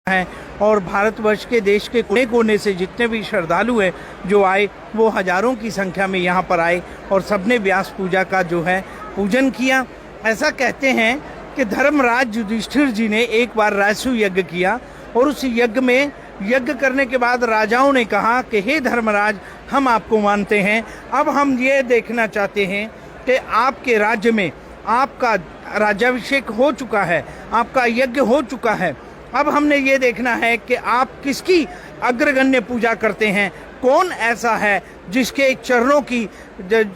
हैं और भारतवर्ष के देश के कोने कोने से जितने भी श्रद्धालु हैं जो आए वो हजारों की संख्या में यहाँ पर आए और सबने व्यास पूजा का जो है पूजन किया। ऐसा कहते हैं कि धर्मराज युधिष्ठिर जी ने एक बार राजसूय यज्ञ किया और उस यज्ञ में यज्ञ करने के बाद राजाओं ने कहा कि हे धर्मराज, हम आपको मानते हैं, अब हम ये देखना चाहते हैं कि आपके राज्य में आपका राज्याभिषेक हो चुका है, आपका यज्ञ हो चुका है, अब हमने ये देखना है कि आप किसकी अग्रगण्य पूजा करते हैं, कौन ऐसा है जिसके चरणों की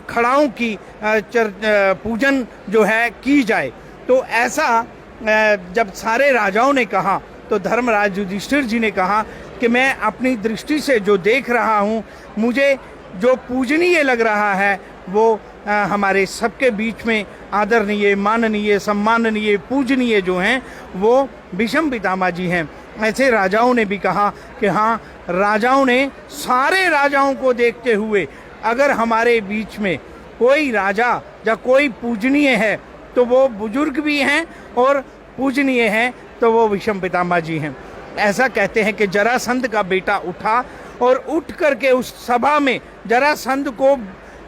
खड़ाओं की पूजन जो है की जाए। तो ऐसा जब सारे राजाओं ने कहा तो धर्मराज युधिष्ठिर जी ने कहा कि मैं अपनी दृष्टि से जो देख रहा हूँ, मुझे जो पूजनीय लग रहा है वो हमारे सबके बीच में आदरणीय, माननीय, सम्माननीय, पूजनीय जो हैं वो भीष्म पितामह जी हैं। ऐसे राजाओं ने भी कहा कि हाँ, राजाओं ने सारे राजाओं को देखते हुए अगर हमारे बीच में कोई राजा या कोई पूजनीय है तो वो बुजुर्ग भी हैं और पूजनीय हैं तो वो भीष्म पितामह जी हैं। ऐसा कहते हैं कि जरासंध का बेटा उठा और उठ करके उस सभा में जरासंध को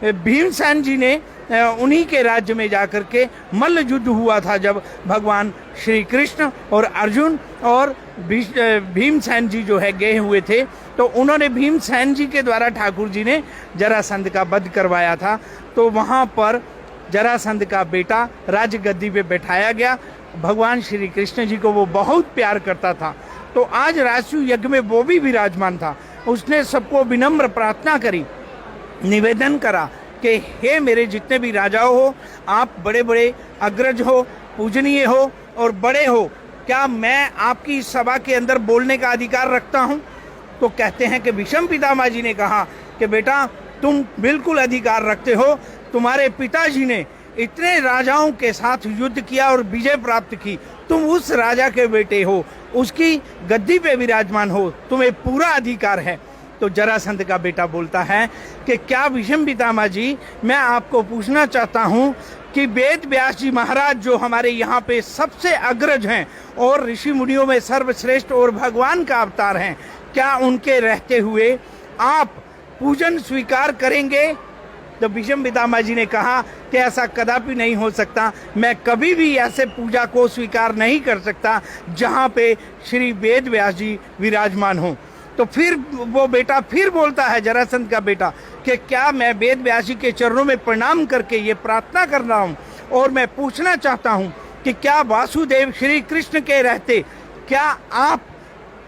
भीमसेन जी ने उन्हीं के राज्य में जाकर के मल्ल युद्ध हुआ था, जब भगवान श्री कृष्ण और अर्जुन और भीमसेन जी जो है गए हुए थे, तो उन्होंने भीमसेन जी के द्वारा ठाकुर जी ने जरासंध का वध करवाया था। तो वहाँ पर जरासंध का बेटा राजगद्दी पे बैठाया गया। भगवान श्री कृष्ण जी को वो बहुत प्यार करता था, तो आज राजसूय यज्ञ में वो भी विराजमान था। उसने सबको विनम्र प्रार्थना करी, निवेदन करा कि हे मेरे जितने भी राजाओं हो, आप बड़े बड़े अग्रज हो, पूजनीय हो और बड़े हो, क्या मैं आपकी सभा के अंदर बोलने का अधिकार रखता हूँ? तो कहते हैं कि भीष्म पितामह जी ने कहा कि बेटा, तुम बिल्कुल अधिकार रखते हो। तुम्हारे पिताजी ने इतने राजाओं के साथ युद्ध किया और विजय प्राप्त की, तुम उस राजा के बेटे हो, उसकी गद्दी पे विराजमान हो, तुम्हें पूरा अधिकार है। तो जरासंध का बेटा बोलता है कि क्या भीष्म पितामह जी, मैं आपको पूछना चाहता हूँ कि वेद व्यास जी महाराज जो हमारे यहाँ पे सबसे अग्रज हैं और ऋषि मुनियों में सर्वश्रेष्ठ और भगवान का अवतार हैं, क्या उनके रहते हुए आप पूजन स्वीकार करेंगे? तो भीष्म पितामह जी ने कहा कि ऐसा कदापि नहीं हो सकता, मैं कभी भी ऐसे पूजा को स्वीकार नहीं कर सकता जहाँ पे श्री वेद व्यास जी विराजमान हों। तो फिर वो बेटा फिर बोलता है, जरासंध का बेटा, कि क्या मैं वेद व्यास जी के चरणों में प्रणाम करके ये प्रार्थना कर रहा हूँ और मैं पूछना चाहता हूँ कि क्या वासुदेव श्री कृष्ण के रहते क्या आप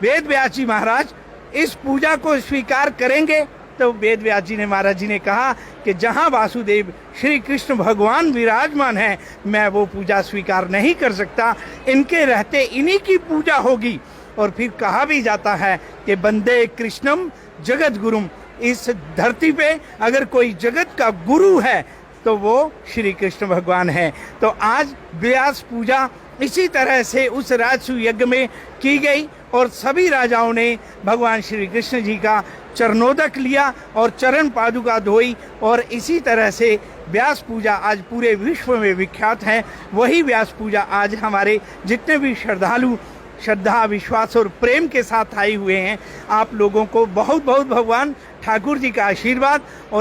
वेद व्यास जी महाराज इस पूजा को स्वीकार करेंगे? तो वेद व्यास जी ने महाराज जी ने कहा कि जहाँ वासुदेव श्री कृष्ण भगवान विराजमान हैं, मैं वो पूजा स्वीकार नहीं कर सकता, इनके रहते इन्हीं की पूजा होगी। और फिर कहा भी जाता है कि वंदे कृष्णम जगत गुरुम, इस धरती पे अगर कोई जगत का गुरु है तो वो श्री कृष्ण भगवान है। तो आज व्यास पूजा इसी तरह से उस राजसूय यज्ञ में की गई और सभी राजाओं ने भगवान श्री कृष्ण जी का चरणोदक लिया और चरण पादुका धोई, और इसी तरह से व्यास पूजा आज पूरे विश्व में विख्यात है। वही व्यास पूजा आज हमारे जितने भी श्रद्धालु श्रद्धा, विश्वास और प्रेम के साथ आए हुए हैं, आप लोगों को बहुत बहुत भगवान ठाकुर जी का आशीर्वाद और